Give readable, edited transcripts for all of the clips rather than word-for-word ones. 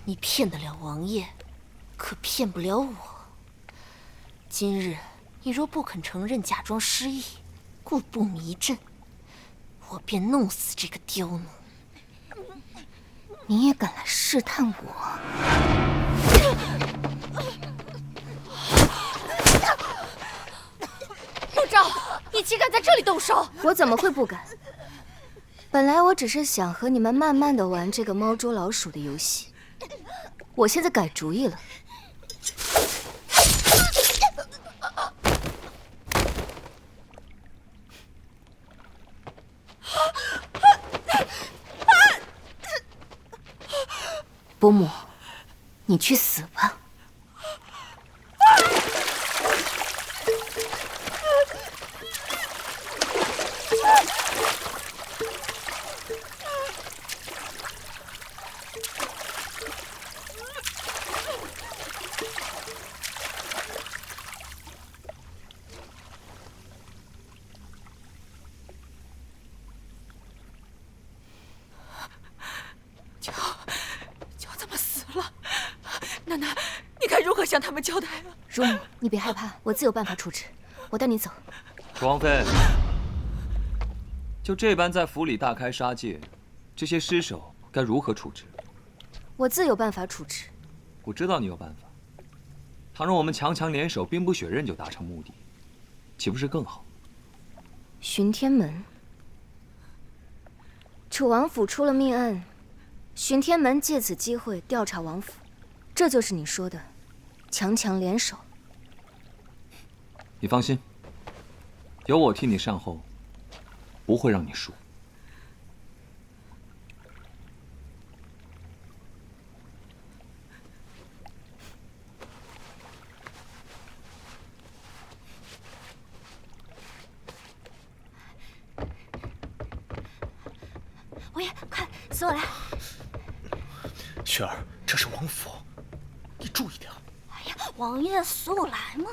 你骗得了王爷，可骗不了我。今日你若不肯承认假装失忆，故布迷阵，我便弄死这个刁奴。你也敢来试探我？陆昭，你竟敢在这里动手！我怎么会不敢？本来我只是想和你们慢慢的玩这个猫捉老鼠的游戏，我现在改主意了。伯母，你去死吧！娇怎么死了？奶奶，你该如何向他们交代啊？乳母，你别害怕，我自有办法处置。我带你走。王妃，就这般在府里大开杀戒，这些尸首该如何处置？我自有办法处置。我知道你有办法。倘若我们强强联手，兵不血刃就达成目的，岂不是更好？巡天门，楚王府出了命案，巡天门借此机会调查王府，这就是你说的强强联手。你放心，有我替你善后，不会让你输。王爷，快随我来！雪儿，这是王府，你注意点。哎呀，王爷，随我来嘛！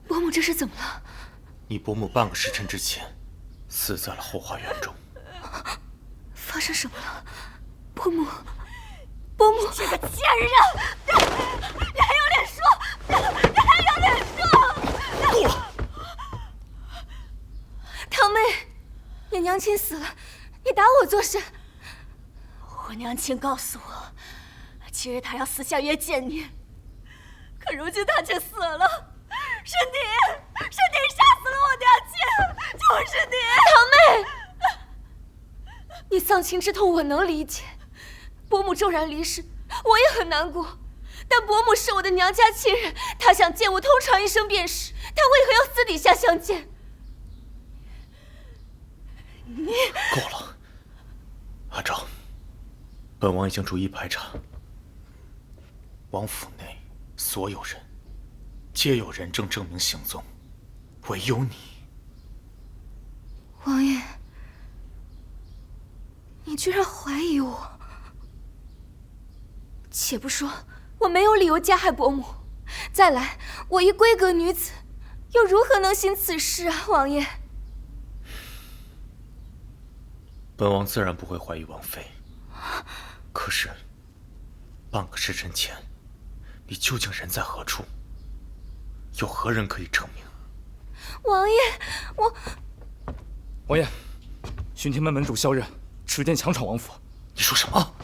伯母，这是怎么了？你伯母半个时辰之前死在了后花园中。发生什么了？伯母，伯母，这个贱人！你还有脸说？你还有脸说？够了！堂妹，你娘亲死了，你打我做什？我娘亲告诉我，今日她要私下约见你，可如今她却死了。是你杀死了我娘亲，就是你！堂妹，你丧亲之痛我能理解，伯母骤然离世，我也很难过。但伯母是我的娘家亲人，她想见我，通常一声便是，她为何要私底下相见？你够了，阿昭，本王已经逐一排查，王府内所有人皆有人证证明行踪，唯有你。王爷，你居然怀疑我？且不说我没有理由加害伯母，再来，我一闺阁女子，又如何能行此事啊，王爷？本王自然不会怀疑王妃，可是半个时辰前，你究竟人在何处？有何人可以证明？王爷，王爷，巡天门门主萧刃持剑强闯王府。你说什么？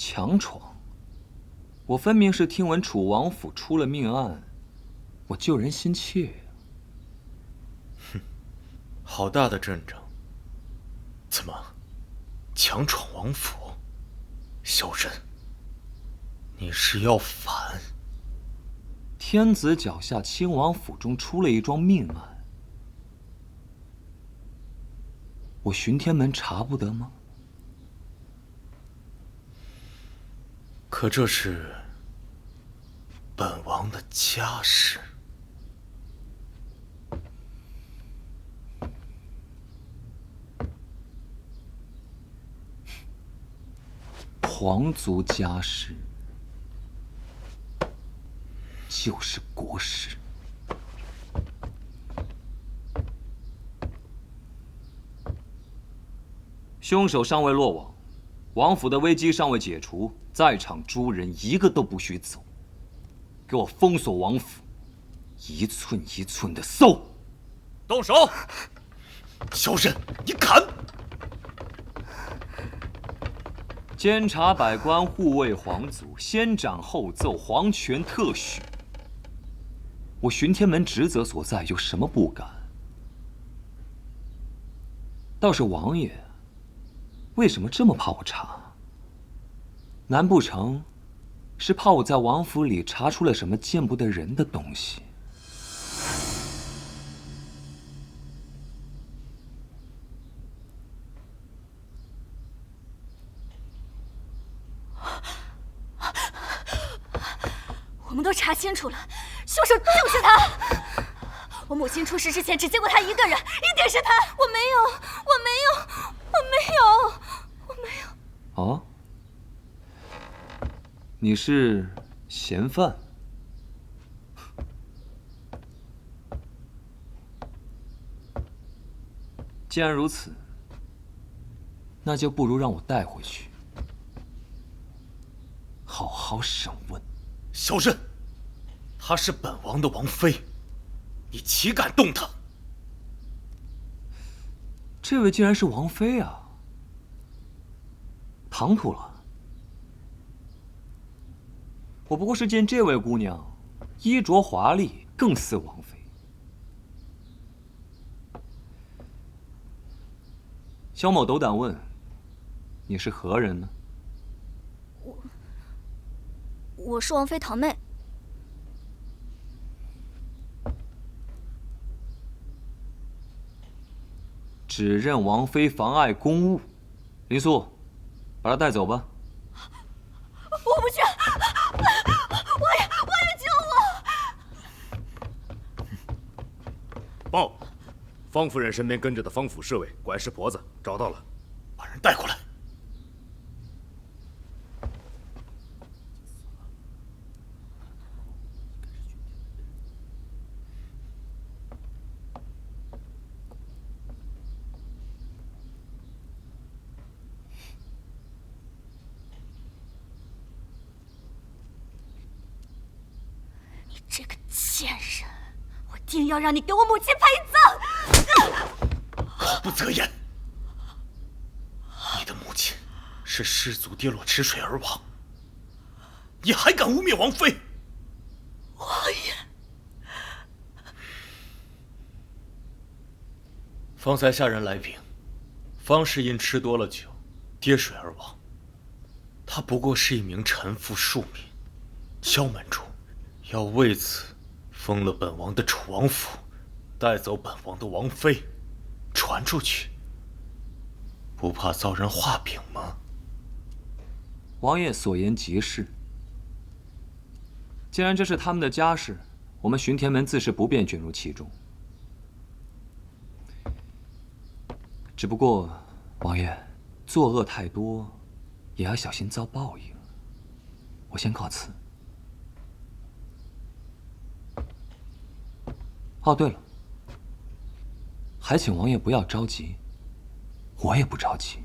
强闯？我分明是听闻楚王府出了命案，我救人心切。哼，好大的阵仗！怎么，强闯王府？萧刃，你是要反？天子脚下，亲王府中出了一桩命案，我巡天门查不得吗？可这是本王的家事。皇族家事就是国事。凶手尚未落网，王府的危机尚未解除，在场诸人一个都不许走，给我封锁王府，一寸一寸的搜。动手！萧刃，你敢！监察百官护卫皇族，先斩后奏，皇权特许。我巡天门职责所在，有什么不敢？倒是王爷，为什么这么怕我查？难不成是怕我在王府里查出了什么见不得人的东西？我们都查清楚了，凶手就是他。我母亲出事之前只见过他一个人，一定是他。我没有，我没有，我没有，我没有。哦，你是嫌犯？既然如此，那就不如让我带回去，好好审问。萧刃，她是本王的王妃，你岂敢动她？这位竟然是王妃啊！唐突了。我不过是见这位姑娘衣着华丽，更似王妃。萧某斗胆问，你是何人呢？我是王妃堂妹。指认王妃妨碍公务，林素，把她带走吧。我不去，王爷救我！报，方夫人身边跟着的方府侍卫管事婆子找到了，把人带过来。这个贱人，我定要让你给我母亲陪葬！口不择言，你的母亲是失足跌落池水而亡，你还敢污蔑王妃？王爷，方才下人来禀，方氏因吃多了酒，跌水而亡。她不过是一名臣服庶民，萧门主要为此封了本王的楚王府，带走本王的王妃，传出去，不怕遭人画饼吗？王爷所言极是。既然这是他们的家事，我们巡天门自是不便卷入其中。只不过，王爷作恶太多，也要小心遭报应。我先告辞。哦，对了，还请王爷不要着急，我也不着急，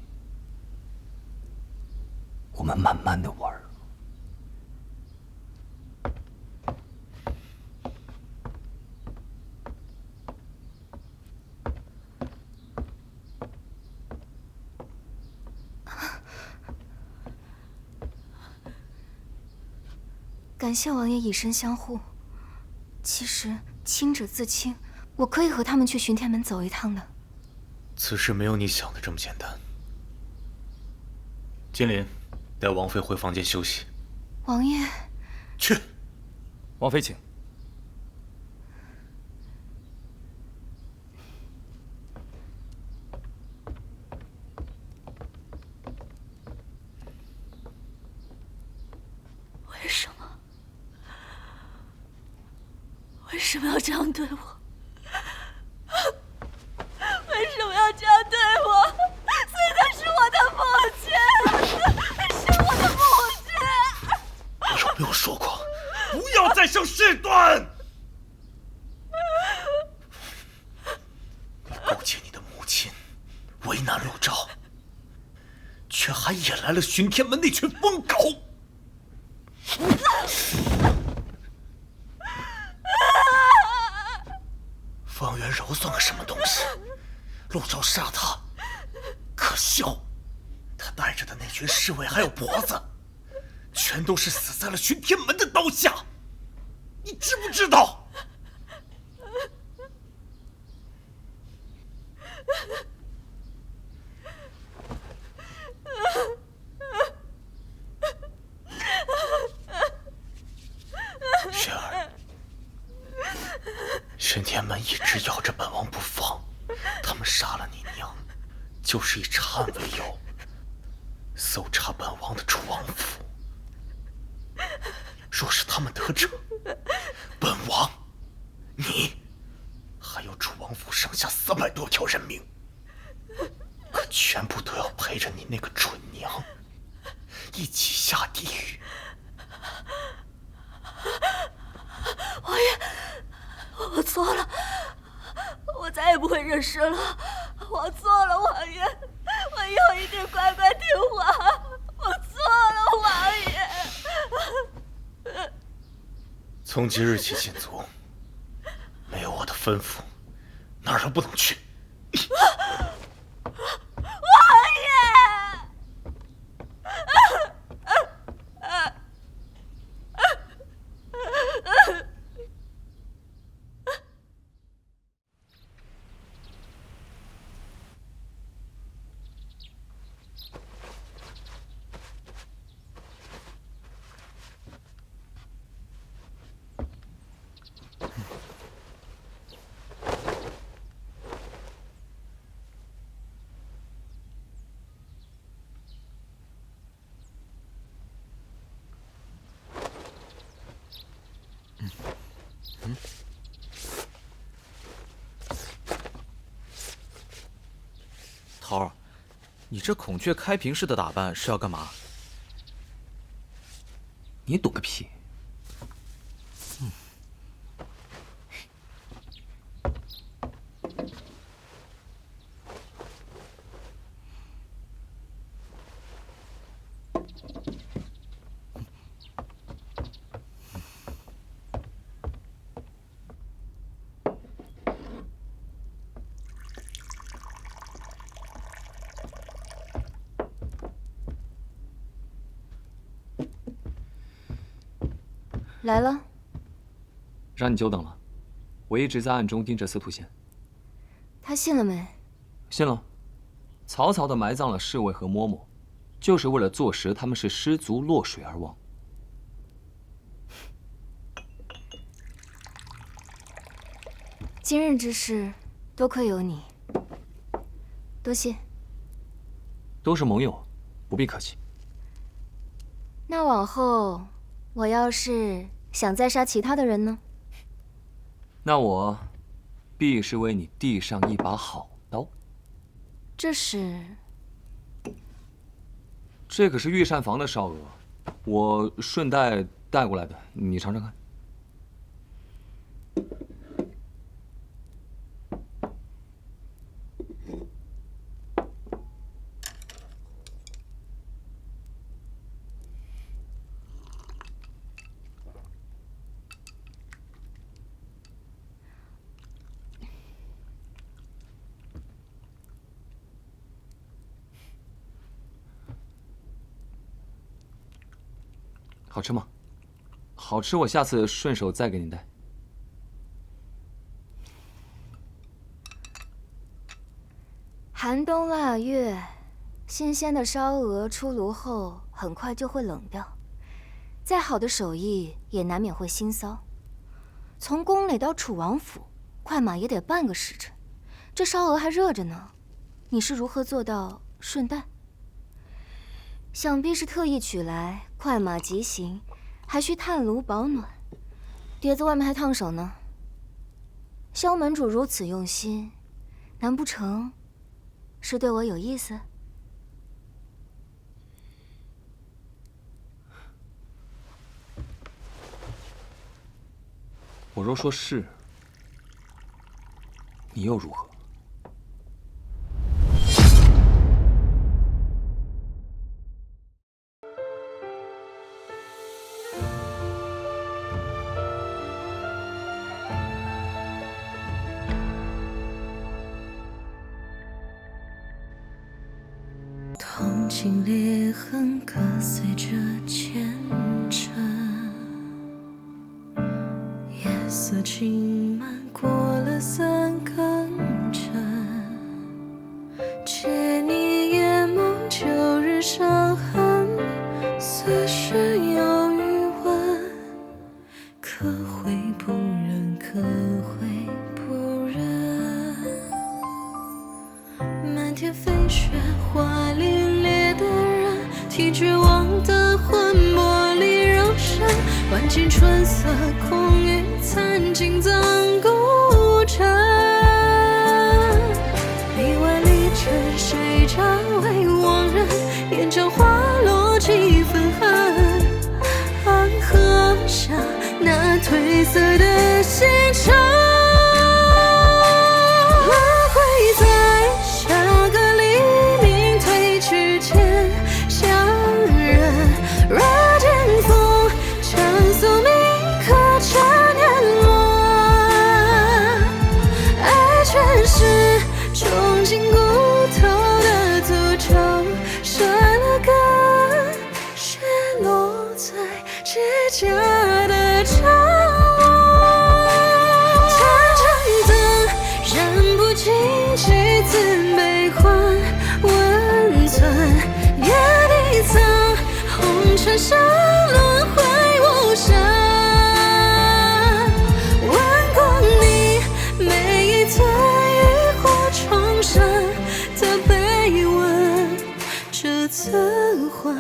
我们慢慢的玩。感谢王爷以身相护。其实清者自清，我可以和他们去巡天门走一趟的。此事没有你想的这么简单。金鳞，带王妃回房间休息。王爷，去。王妃请。为什么要这样对我？为什么要这样对我？死的是我的父亲，是我的父亲。我有没有说过，不要再生事端？你勾结你的母亲，为难陆昭，却还引来了巡天门那群疯狗。方圆柔算个什么东西？陆昭杀他，可笑！他带着的那群侍卫还有婆子，全都是死在了巡天门的刀下，你知不知道？雪儿，巡天门一直咬着本王不放，他们杀了你娘，就是以查案为由，搜查本王的楚王府。若是他们得逞，本王、你，还有楚王府上下300多条人命，可全部都要陪着你那个蠢娘一起下地狱。王爷，我错了，我再也不会惹事了。我错了，王爷，我以后一定乖乖听话。我错了，王爷。从即日起禁足，没有我的吩咐，哪儿都不能去。桃儿，你这孔雀开屏式的打扮是要干嘛？你懂个屁！来了，让你久等了，我一直在暗中盯着司徒宪。他信了没？信了，草草的埋葬了侍卫和嬷嬷，就是为了坐实他们是失足落水而亡。今日之事，多亏有你，多谢。都是盟友，不必客气。那往后，我要是想再杀其他的人呢？那我必是为你递上一把好刀。这是？这可是御膳房的烧鹅，我顺带带过来的，你尝尝看。好吃吗？好好吃我下次顺手再给你带。寒冬腊月，新鲜的烧鹅出炉后很快就会冷掉，再好的手艺也难免会腥臊。从宫里到楚王府，快马也得半个时辰，这烧鹅还热着呢，你是如何做到顺带？想必是特意取来，快马急行，还需炭炉保暖，碟子外面还烫手呢。萧门主如此用心，难不成是对我有意思？我若说是，你又如何？痛经裂痕割碎着前尘，夜色浸漫过了3更晨，借你眼梦旧日伤痕，似是有余温，可会不忍，可会不忍，漫天飞雪花凛冽的人，替绝望的魂魄里柔身，万千春色空余残尽葬孤枕，里外离尘谁家为亡人，眼角花落几分痕，安河下那褪色的星辰，轮回在下个黎明褪去前相认，若见风尘宿命刻着年轮，爱全是种进骨头的诅咒，生了根，雪落在结痂的掌缠缠灯，燃不尽几次悲欢温存，夜底藏红尘上轮回无声，问过你每一寸浴火重生的悲吻，这次换